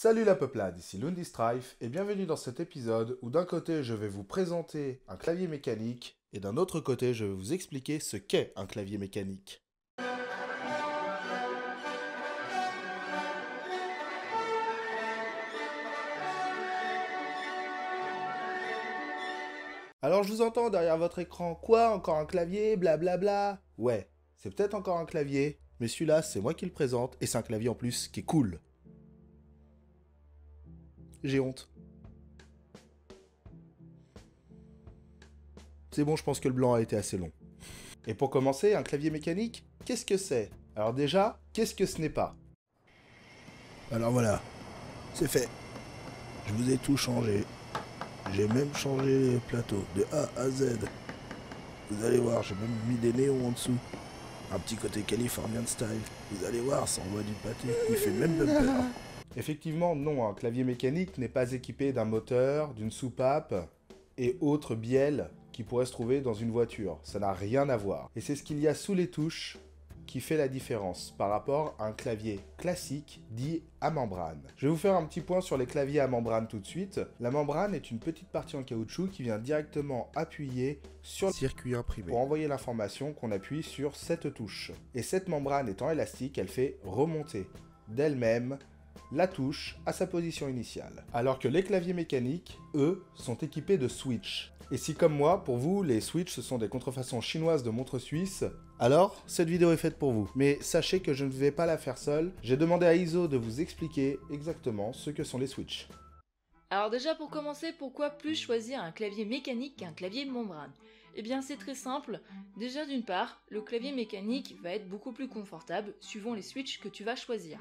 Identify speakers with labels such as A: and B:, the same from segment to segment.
A: Salut la peuplade, ici Lundistrife et bienvenue dans cet épisode où d'un côté je vais vous présenter un clavier mécanique et d'un autre côté je vais vous expliquer ce qu'est un clavier mécanique. Alors je vous entends derrière votre écran, quoi, encore un clavier, blablabla. Ouais, c'est peut-être encore un clavier, mais celui-là c'est moi qui le présente et c'est un clavier en plus qui est cool. J'ai honte. C'est bon, je pense que le blanc a été assez long. Et pour commencer, un clavier mécanique, qu'est-ce que c'est? Alors déjà, qu'est-ce que ce n'est pas?
B: Alors voilà, c'est fait. Je vous ai tout changé. J'ai même changé les plateaux de A à Z. Vous allez voir, j'ai même mis des néons en dessous. Un petit côté Californian style. Vous allez voir, ça envoie du pâté. Il fait même bumper.
A: Effectivement, non, un clavier mécanique n'est pas équipé d'un moteur, d'une soupape et autres bielles qui pourraient se trouver dans une voiture. Ça n'a rien à voir. Et c'est ce qu'il y a sous les touches qui fait la différence par rapport à un clavier classique dit à membrane. Je vais vous faire un petit point sur les claviers à membrane tout de suite. La membrane est une petite partie en caoutchouc qui vient directement appuyer sur le circuit imprimé pour envoyer l'information qu'on appuie sur cette touche. Et cette membrane étant élastique, elle fait remonter d'elle-même la touche à sa position initiale. Alors que les claviers mécaniques, eux, sont équipés de switch. Et si comme moi, pour vous, les switches ce sont des contrefaçons chinoises de montres suisses, alors cette vidéo est faite pour vous. Mais sachez que je ne vais pas la faire seule, j'ai demandé à Iso de vous expliquer exactement ce que sont les switches.
C: Alors déjà pour commencer, pourquoi plus choisir un clavier mécanique qu'un clavier membrane? Eh bien c'est très simple, déjà d'une part, le clavier mécanique va être beaucoup plus confortable suivant les switches que tu vas choisir.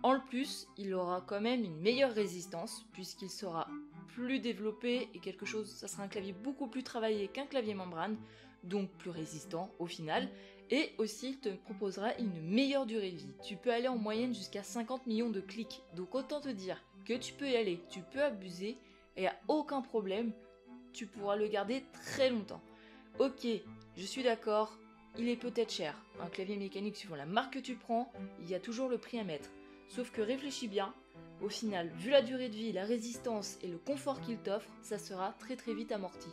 C: En plus, il aura quand même une meilleure résistance puisqu'il sera plus développé et ça sera un clavier beaucoup plus travaillé qu'un clavier membrane, donc plus résistant au final, et aussi il te proposera une meilleure durée de vie. Tu peux aller en moyenne jusqu'à 50 millions de clics, donc autant te dire que tu peux y aller, tu peux abuser, et y a aucun problème, tu pourras le garder très longtemps. Ok, je suis d'accord, il est peut-être cher, un clavier mécanique suivant la marque que tu prends, il y a toujours le prix à mettre. Sauf que réfléchis bien, au final, vu la durée de vie, la résistance et le confort qu'il t'offre, ça sera très vite amorti.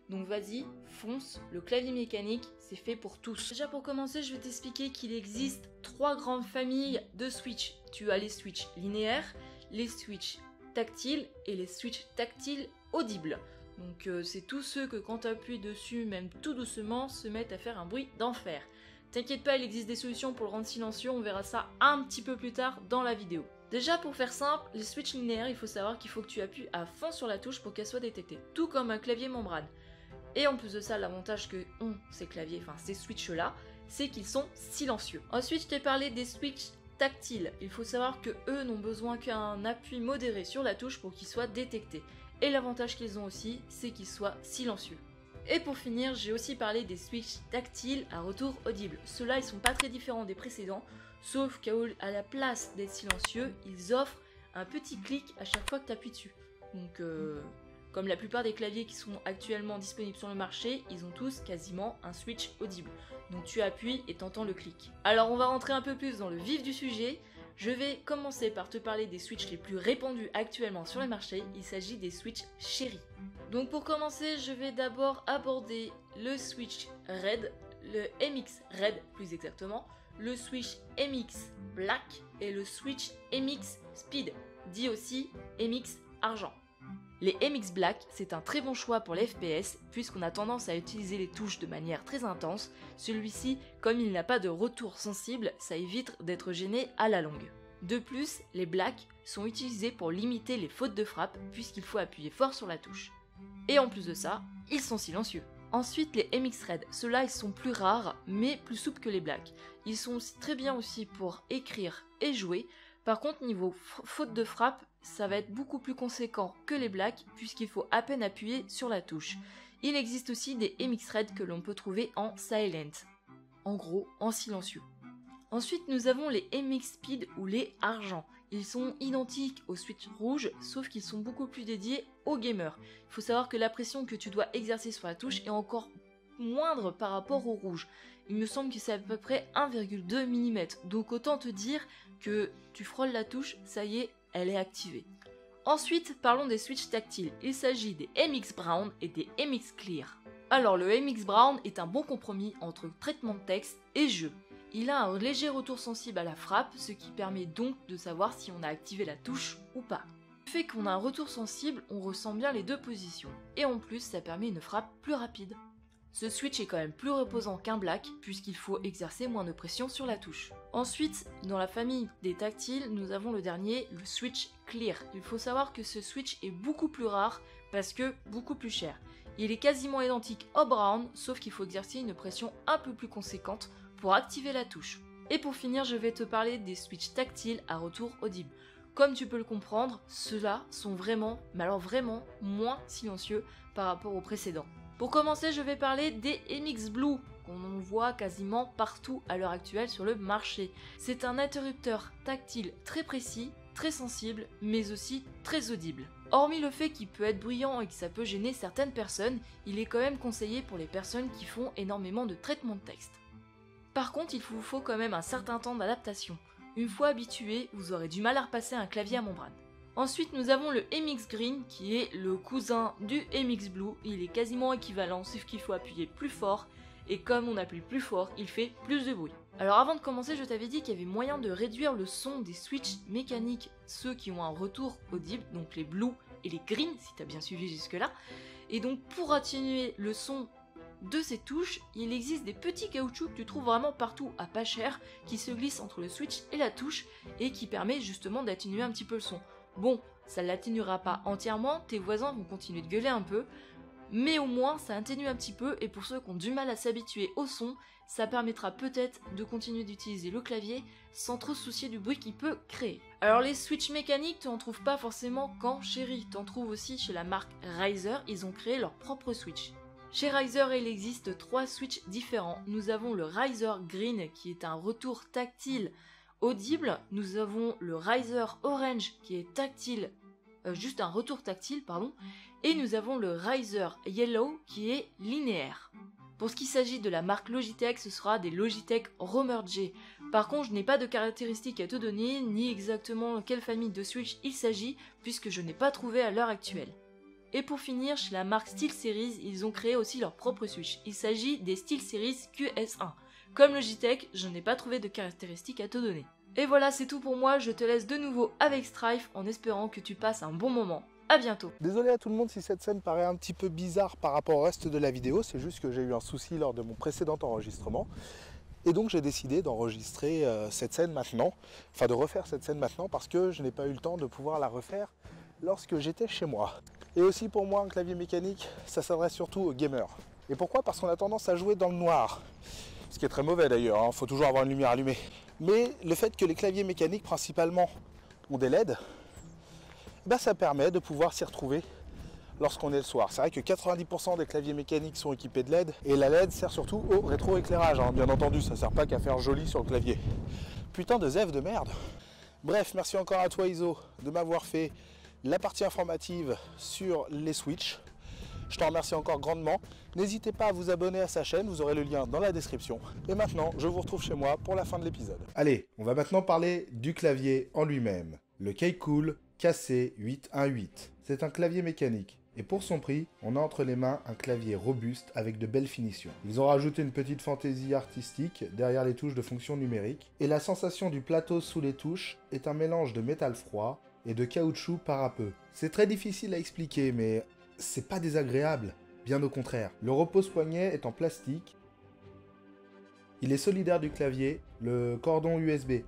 C: Donc vas-y, fonce, le clavier mécanique, c'est fait pour tous. Déjà pour commencer, je vais t'expliquer qu'il existe 3 grandes familles de switch. Tu as les switches linéaires, les switches tactiles et les switches tactiles audibles. Donc c'est tous ceux que quand tu appuies dessus, même tout doucement, se mettent à faire un bruit d'enfer. T'inquiète pas, il existe des solutions pour le rendre silencieux, on verra ça un petit peu plus tard dans la vidéo. Déjà pour faire simple, les switches linéaires, il faut savoir qu'il faut que tu appuies à fond sur la touche pour qu'elle soit détectée, tout comme un clavier membrane. Et en plus de ça, l'avantage que ont ces claviers, enfin ces switches là, c'est qu'ils sont silencieux. Ensuite, je t'ai parlé des switches tactiles. Il faut savoir que eux n'ont besoin qu'un appui modéré sur la touche pour qu'ils soient détectés. Et l'avantage qu'ils ont aussi, c'est qu'ils soient silencieux. Et pour finir, j'ai aussi parlé des switches tactiles à retour audible. Ceux-là, ils sont pas très différents des précédents, sauf qu'à la place d'être silencieux, ils offrent un petit clic à chaque fois que tu appuies dessus. Donc, comme la plupart des claviers qui sont actuellement disponibles sur le marché, ils ont tous quasiment un switch audible. Donc tu appuies et t'entends le clic. Alors on va rentrer un peu plus dans le vif du sujet. Je vais commencer par te parler des switches les plus répandus actuellement sur le marché. Il s'agit des switches chéris. Donc pour commencer, je vais d'abord aborder le switch Red, le MX Red plus exactement, le switch MX Black et le switch MX Speed, dit aussi MX Argent. Les MX Black, c'est un très bon choix pour les FPS puisqu'on a tendance à utiliser les touches de manière très intense. Celui-ci, comme il n'a pas de retour sensible, ça évite d'être gêné à la longue. De plus, les Black sont utilisés pour limiter les fautes de frappe puisqu'il faut appuyer fort sur la touche. Et en plus de ça, ils sont silencieux. Ensuite, les MX Red, ceux-là ils sont plus rares mais plus souples que les Black. Ils sont aussi très bien aussi pour écrire et jouer. Par contre, niveau faute de frappe, ça va être beaucoup plus conséquent que les Black puisqu'il faut à peine appuyer sur la touche. Il existe aussi des MX Red que l'on peut trouver en silent, en gros en silencieux. Ensuite, nous avons les MX Speed ou les Argent. Ils sont identiques aux switch rouges, sauf qu'ils sont beaucoup plus dédiés aux gamers. Il faut savoir que la pression que tu dois exercer sur la touche est encore moindre par rapport au rouge. Il me semble que c'est à peu près 1,2 mm. Donc autant te dire que tu frôles la touche, ça y est, elle est activée. Ensuite, parlons des switches tactiles. Il s'agit des MX Brown et des MX Clear. Alors le MX Brown est un bon compromis entre traitement de texte et jeu. Il a un léger retour sensible à la frappe, ce qui permet donc de savoir si on a activé la touche ou pas. Du fait qu'on a un retour sensible, on ressent bien les deux positions. Et en plus, ça permet une frappe plus rapide. Ce switch est quand même plus reposant qu'un black, puisqu'il faut exercer moins de pression sur la touche. Ensuite, dans la famille des tactiles, nous avons le dernier, le switch Clear. Il faut savoir que ce switch est beaucoup plus rare, parce que beaucoup plus cher. Il est quasiment identique au Brown, sauf qu'il faut exercer une pression un peu plus conséquente pour activer la touche. Et pour finir, je vais te parler des switches tactiles à retour audible. Comme tu peux le comprendre, ceux-là sont vraiment, mais alors vraiment, moins silencieux par rapport aux précédents. Pour commencer, je vais parler des MX Blue, qu'on voit quasiment partout à l'heure actuelle sur le marché. C'est un interrupteur tactile très précis, très sensible, mais aussi très audible. Hormis le fait qu'il peut être bruyant et que ça peut gêner certaines personnes, il est quand même conseillé pour les personnes qui font énormément de traitement de texte. Par contre, il vous faut quand même un certain temps d'adaptation. Une fois habitué, vous aurez du mal à repasser un clavier à membrane. Ensuite, nous avons le MX Green qui est le cousin du MX Blue. Il est quasiment équivalent, sauf qu'il faut appuyer plus fort. Et comme on appuie plus fort, il fait plus de bruit. Alors avant de commencer, je t'avais dit qu'il y avait moyen de réduire le son des switches mécaniques, ceux qui ont un retour audible, donc les Blue et les Green, si tu as bien suivi jusque là. Et donc pour atténuer le son de ces touches, il existe des petits caoutchoucs que tu trouves vraiment partout à pas cher, qui se glissent entre le switch et la touche, et qui permet justement d'atténuer un petit peu le son. Bon, ça ne l'atténuera pas entièrement, tes voisins vont continuer de gueuler un peu, mais au moins ça atténue un petit peu, et pour ceux qui ont du mal à s'habituer au son, ça permettra peut-être de continuer d'utiliser le clavier sans trop se soucier du bruit qu'il peut créer. Alors les switches mécaniques, tu en trouves pas forcément qu'en Cherry, tu en trouves aussi chez la marque Riser, ils ont créé leur propre switch. Chez Riser, il existe 3 switches différents. Nous avons le Riser Green qui est un retour tactile audible. Nous avons le Riser Orange qui est tactile, juste un retour tactile, pardon. Et nous avons le Riser Yellow qui est linéaire. Pour ce qui s'agit de la marque Logitech, ce sera des Logitech Roamer J. Par contre, je n'ai pas de caractéristiques à te donner, ni exactement quelle famille de switch il s'agit, puisque je n'ai pas trouvé à l'heure actuelle. Et pour finir, chez la marque SteelSeries, ils ont créé aussi leur propre switch. Il s'agit des SteelSeries QS1. Comme Logitech, je n'ai pas trouvé de caractéristiques à te donner. Et voilà, c'est tout pour moi, je te laisse de nouveau avec Strife en espérant que tu passes un bon moment. A bientôt.
A: Désolé à tout le monde si cette scène paraît un petit peu bizarre par rapport au reste de la vidéo, c'est juste que j'ai eu un souci lors de mon précédent enregistrement. Et donc j'ai décidé d'enregistrer cette scène maintenant, enfin de refaire cette scène maintenant parce que je n'ai pas eu le temps de pouvoir la refaire lorsque j'étais chez moi. Et aussi pour moi, un clavier mécanique, ça s'adresse surtout aux gamers. Et pourquoi? Parce qu'on a tendance à jouer dans le noir. Ce qui est très mauvais d'ailleurs, hein. Faut toujours avoir une lumière allumée. Mais le fait que les claviers mécaniques principalement ont des LED, bah ça permet de pouvoir s'y retrouver lorsqu'on est le soir. C'est vrai que 90% des claviers mécaniques sont équipés de LED, et la LED sert surtout au rétroéclairage, hein. Bien entendu, ça sert pas qu'à faire joli sur le clavier. Putain de zève de merde. Bref, merci encore à toi Iso de m'avoir fait la partie informative sur les switches. Je te remercie encore grandement. N'hésitez pas à vous abonner à sa chaîne, vous aurez le lien dans la description. Et maintenant, je vous retrouve chez moi pour la fin de l'épisode. Allez, on va maintenant parler du clavier en lui-même. Le K-Cool KC818. C'est un clavier mécanique. Et pour son prix, on a entre les mains un clavier robuste avec de belles finitions. Ils ont rajouté une petite fantaisie artistique derrière les touches de fonction numérique. Et la sensation du plateau sous les touches est un mélange de métal froid et de caoutchouc parapeux. C'est très difficile à expliquer, mais c'est pas désagréable, bien au contraire. Le repose-poignet est en plastique. Il est solidaire du clavier, le cordon USB,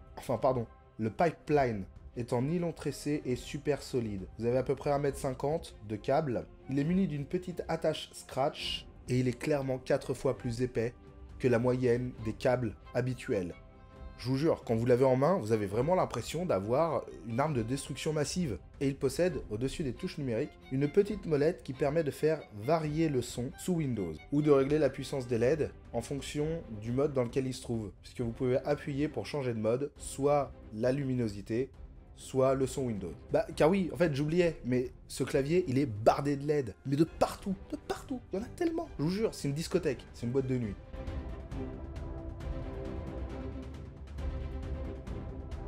A: le pipeline est en nylon tressé et super solide. Vous avez à peu près 1,50 m de câble. Il est muni d'une petite attache scratch et il est clairement 4 fois plus épais que la moyenne des câbles habituels. Je vous jure, quand vous l'avez en main, vous avez vraiment l'impression d'avoir une arme de destruction massive. Et il possède, au-dessus des touches numériques, une petite molette qui permet de faire varier le son sous Windows, ou de régler la puissance des LED en fonction du mode dans lequel il se trouve, puisque vous pouvez appuyer pour changer de mode, soit la luminosité, soit le son Windows. Car oui, en fait, j'oubliais, mais ce clavier, il est bardé de LED, mais de partout, il y en a tellement. Je vous jure, c'est une discothèque, c'est une boîte de nuit.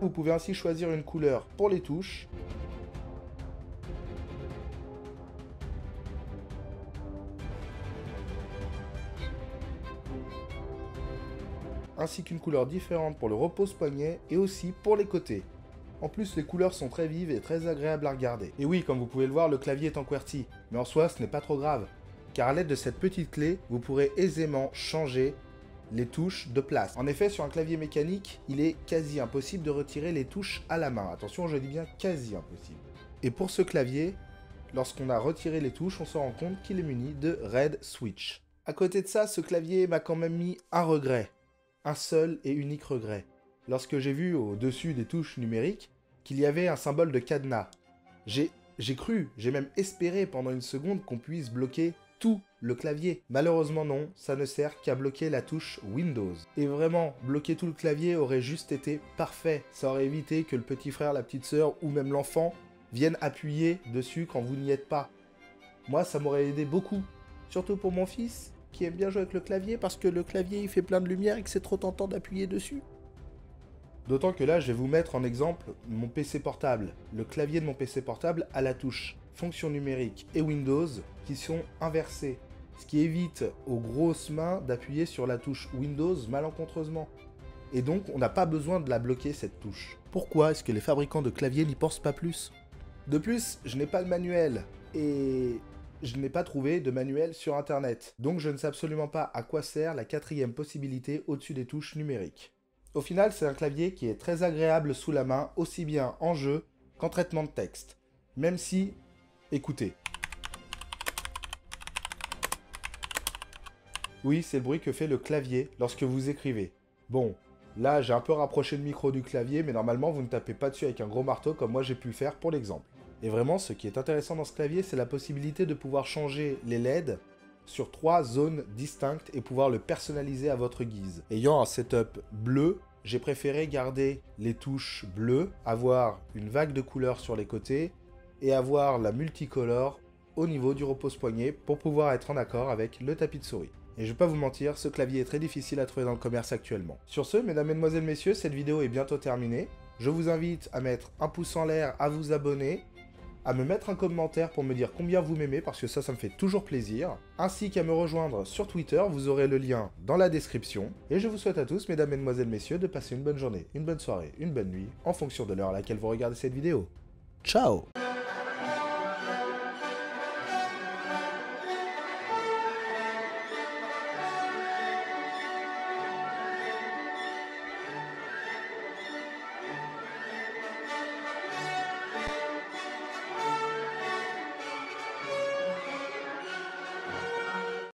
A: Vous pouvez ainsi choisir une couleur pour les touches. Ainsi qu'une couleur différente pour le repose-poignet et aussi pour les côtés. En plus, les couleurs sont très vives et très agréables à regarder. Et oui, comme vous pouvez le voir, le clavier est en QWERTY. Mais en soi, ce n'est pas trop grave, car à l'aide de cette petite clé, vous pourrez aisément changer les touches de place. En effet, sur un clavier mécanique, il est quasi impossible de retirer les touches à la main. Attention, je dis bien quasi impossible. Et pour ce clavier, lorsqu'on a retiré les touches, on se rend compte qu'il est muni de Red Switch. À côté de ça, ce clavier m'a quand même mis un regret. Un seul et unique regret. Lorsque j'ai vu au-dessus des touches numériques qu'il y avait un symbole de cadenas. J'ai cru, j'ai même espéré pendant une seconde qu'on puisse bloquer tout le clavier. Malheureusement non, ça ne sert qu'à bloquer la touche Windows. Et vraiment, bloquer tout le clavier aurait juste été parfait. Ça aurait évité que le petit frère, la petite sœur ou même l'enfant viennent appuyer dessus quand vous n'y êtes pas. Moi, ça m'aurait aidé beaucoup. Surtout pour mon fils, qui aime bien jouer avec le clavier parce que le clavier il fait plein de lumière et que c'est trop tentant d'appuyer dessus. D'autant que là, je vais vous mettre en exemple mon PC portable. Le clavier de mon PC portable a la touche fonction numérique et Windows qui sont inversées. Ce qui évite aux grosses mains d'appuyer sur la touche Windows malencontreusement. Et donc, on n'a pas besoin de la bloquer cette touche. Pourquoi est-ce que les fabricants de claviers n'y pensent pas plus? De plus, je n'ai pas de manuel et je n'ai pas trouvé de manuel sur internet. Donc je ne sais absolument pas à quoi sert la quatrième possibilité au-dessus des touches numériques. Au final, c'est un clavier qui est très agréable sous la main, aussi bien en jeu qu'en traitement de texte. Même si, écoutez. Oui, c'est le bruit que fait le clavier lorsque vous écrivez. Bon, là j'ai un peu rapproché le micro du clavier, mais normalement vous ne tapez pas dessus avec un gros marteau comme moi j'ai pu le faire pour l'exemple. Et vraiment, ce qui est intéressant dans ce clavier, c'est la possibilité de pouvoir changer les LED sur 3 zones distinctes et pouvoir le personnaliser à votre guise. Ayant un setup bleu, j'ai préféré garder les touches bleues, avoir une vague de couleurs sur les côtés et avoir la multicolore au niveau du repose-poignet pour pouvoir être en accord avec le tapis de souris. Et je vais pas vous mentir, ce clavier est très difficile à trouver dans le commerce actuellement. Sur ce, mesdames, mesdemoiselles, messieurs, cette vidéo est bientôt terminée. Je vous invite à mettre un pouce en l'air, à vous abonner, à me mettre un commentaire pour me dire combien vous m'aimez, parce que ça me fait toujours plaisir, ainsi qu'à me rejoindre sur Twitter, vous aurez le lien dans la description. Et je vous souhaite à tous, mesdames, mesdemoiselles, messieurs, de passer une bonne journée, une bonne soirée, une bonne nuit, en fonction de l'heure à laquelle vous regardez cette vidéo. Ciao!